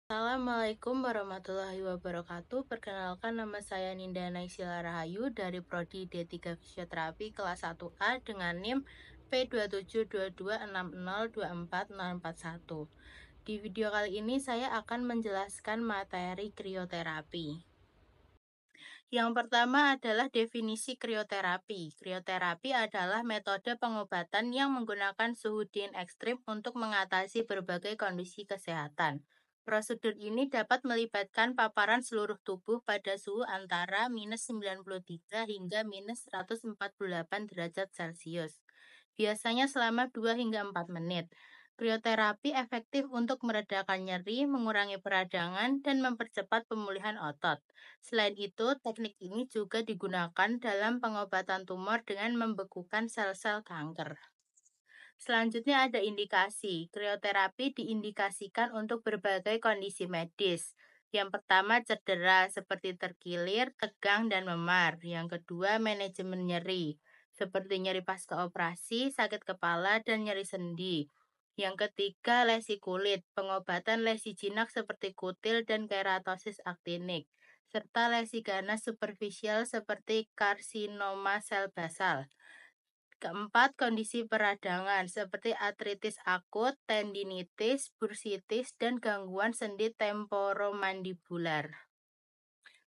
Assalamualaikum warahmatullahi wabarakatuh. Perkenalkan, nama saya Ninda Naisila Rahayu dari Prodi D3 Fisioterapi kelas 1A dengan NIM P2722602441. Di video kali ini saya akan menjelaskan materi krioterapi. Yang pertama adalah definisi krioterapi. Krioterapi adalah metode pengobatan yang menggunakan suhu dingin ekstrim untuk mengatasi berbagai kondisi kesehatan. Prosedur ini dapat melibatkan paparan seluruh tubuh pada suhu antara minus 93 hingga minus 148 derajat Celcius. Biasanya selama 2 hingga 4 menit. Krioterapi efektif untuk meredakan nyeri, mengurangi peradangan, dan mempercepat pemulihan otot. Selain itu, teknik ini juga digunakan dalam pengobatan tumor dengan membekukan sel-sel kanker. Selanjutnya ada indikasi. Krioterapi diindikasikan untuk berbagai kondisi medis. Yang pertama cedera seperti terkilir, tegang, dan memar. Yang kedua manajemen nyeri, seperti nyeri pasca operasi, sakit kepala, dan nyeri sendi. Yang ketiga lesi kulit, pengobatan lesi jinak seperti kutil dan keratosis aktinik, serta lesi ganas superficial seperti karsinoma sel basal. Keempat, kondisi peradangan seperti artritis akut, tendinitis, bursitis, dan gangguan sendi temporomandibular.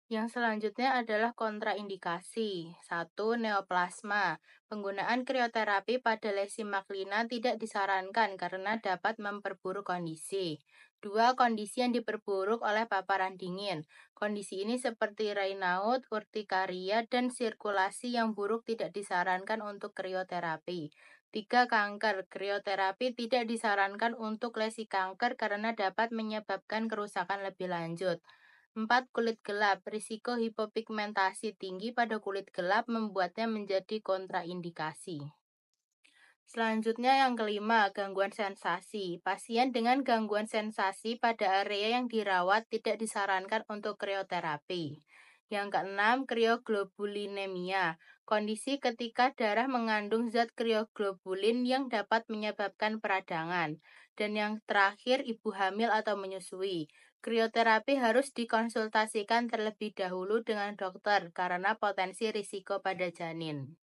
Yang selanjutnya adalah kontraindikasi. 1. Neoplasma. Penggunaan krioterapi pada lesi maklina tidak disarankan karena dapat memperburuk kondisi. 2. Kondisi yang diperburuk oleh paparan dingin. Kondisi ini seperti Raynaud, urtikaria, dan sirkulasi yang buruk tidak disarankan untuk krioterapi. 3. Kanker. Krioterapi tidak disarankan untuk lesi kanker karena dapat menyebabkan kerusakan lebih lanjut. 4. Kulit gelap. Risiko hipopigmentasi tinggi pada kulit gelap membuatnya menjadi kontraindikasi. Selanjutnya yang kelima, gangguan sensasi. Pasien dengan gangguan sensasi pada area yang dirawat tidak disarankan untuk krioterapi. Yang keenam, krioglobulinemia. Kondisi ketika darah mengandung zat krioglobulin yang dapat menyebabkan peradangan. Dan yang terakhir, ibu hamil atau menyusui. Krioterapi harus dikonsultasikan terlebih dahulu dengan dokter karena potensi risiko pada janin.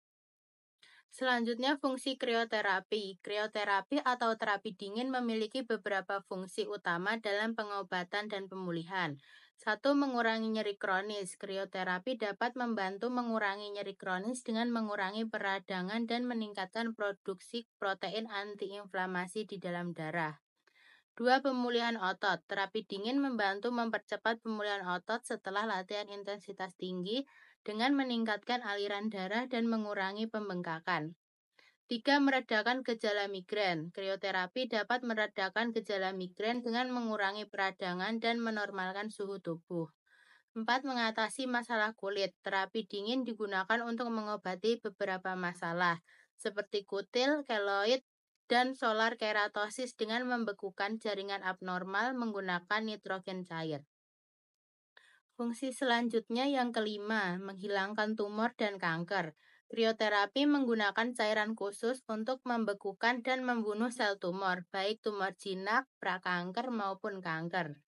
Selanjutnya fungsi krioterapi. Krioterapi atau terapi dingin memiliki beberapa fungsi utama dalam pengobatan dan pemulihan. 1. Mengurangi nyeri kronis. Krioterapi dapat membantu mengurangi nyeri kronis dengan mengurangi peradangan dan meningkatkan produksi protein antiinflamasi di dalam darah. 2. Pemulihan otot. Terapi dingin membantu mempercepat pemulihan otot setelah latihan intensitas tinggi dengan meningkatkan aliran darah dan mengurangi pembengkakan. 3. Meredakan gejala migrain. Krioterapi dapat meredakan gejala migrain dengan mengurangi peradangan dan menormalkan suhu tubuh. 4. Mengatasi masalah kulit. Terapi dingin digunakan untuk mengobati beberapa masalah, seperti kutil, keloid, dan solar keratosis dengan membekukan jaringan abnormal menggunakan nitrogen cair. Fungsi selanjutnya yang kelima, menghilangkan tumor dan kanker. Krioterapi menggunakan cairan khusus untuk membekukan dan membunuh sel tumor, baik tumor jinak, prakanker maupun kanker.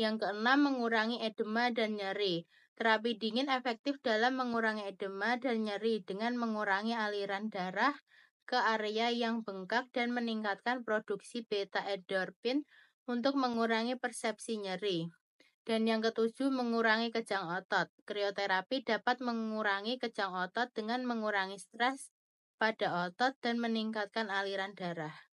Yang keenam, mengurangi edema dan nyeri. Terapi dingin efektif dalam mengurangi edema dan nyeri dengan mengurangi aliran darah ke area yang bengkak dan meningkatkan produksi beta-endorfin untuk mengurangi persepsi nyeri. Dan yang ketujuh, mengurangi kejang otot. Krioterapi dapat mengurangi kejang otot dengan mengurangi stres pada otot dan meningkatkan aliran darah.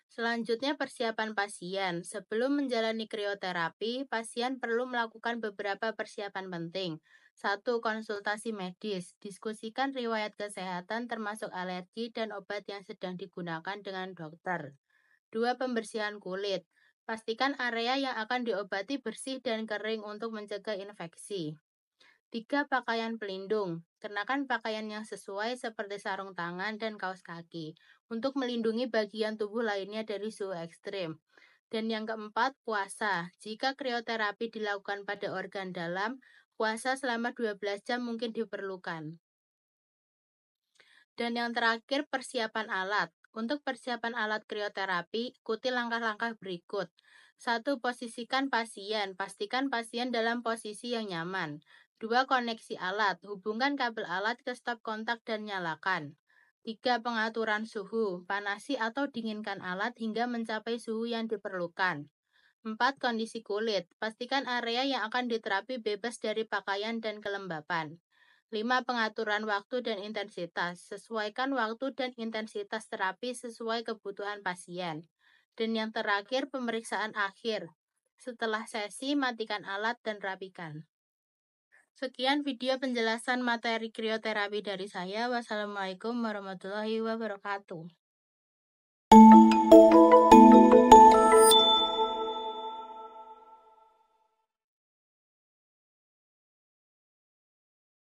Selanjutnya persiapan pasien. Sebelum menjalani krioterapi, pasien perlu melakukan beberapa persiapan penting. 1. Konsultasi medis. Diskusikan riwayat kesehatan termasuk alergi dan obat yang sedang digunakan dengan dokter. 2. Pembersihan kulit. Pastikan area yang akan diobati bersih dan kering untuk mencegah infeksi. 3. Pakaian pelindung. Kenakan pakaian yang sesuai seperti sarung tangan dan kaos kaki untuk melindungi bagian tubuh lainnya dari suhu ekstrim. Dan yang keempat, puasa. Jika krioterapi dilakukan pada organ dalam, puasa selama 12 jam mungkin diperlukan. Dan yang terakhir, persiapan alat. Untuk persiapan alat krioterapi, ikuti langkah-langkah berikut. 1. Posisikan pasien. Pastikan pasien dalam posisi yang nyaman. 2. Koneksi alat. Hubungkan kabel alat ke stop kontak dan nyalakan. 3. Pengaturan suhu. Panasi atau dinginkan alat hingga mencapai suhu yang diperlukan. 4. Kondisi kulit. Pastikan area yang akan diterapi bebas dari pakaian dan kelembapan. 5. Pengaturan waktu dan intensitas. Sesuaikan waktu dan intensitas terapi sesuai kebutuhan pasien. Dan yang terakhir, pemeriksaan akhir. Setelah sesi, matikan alat dan rapikan. Sekian video penjelasan materi krioterapi dari saya. Wassalamualaikum warahmatullahi wabarakatuh.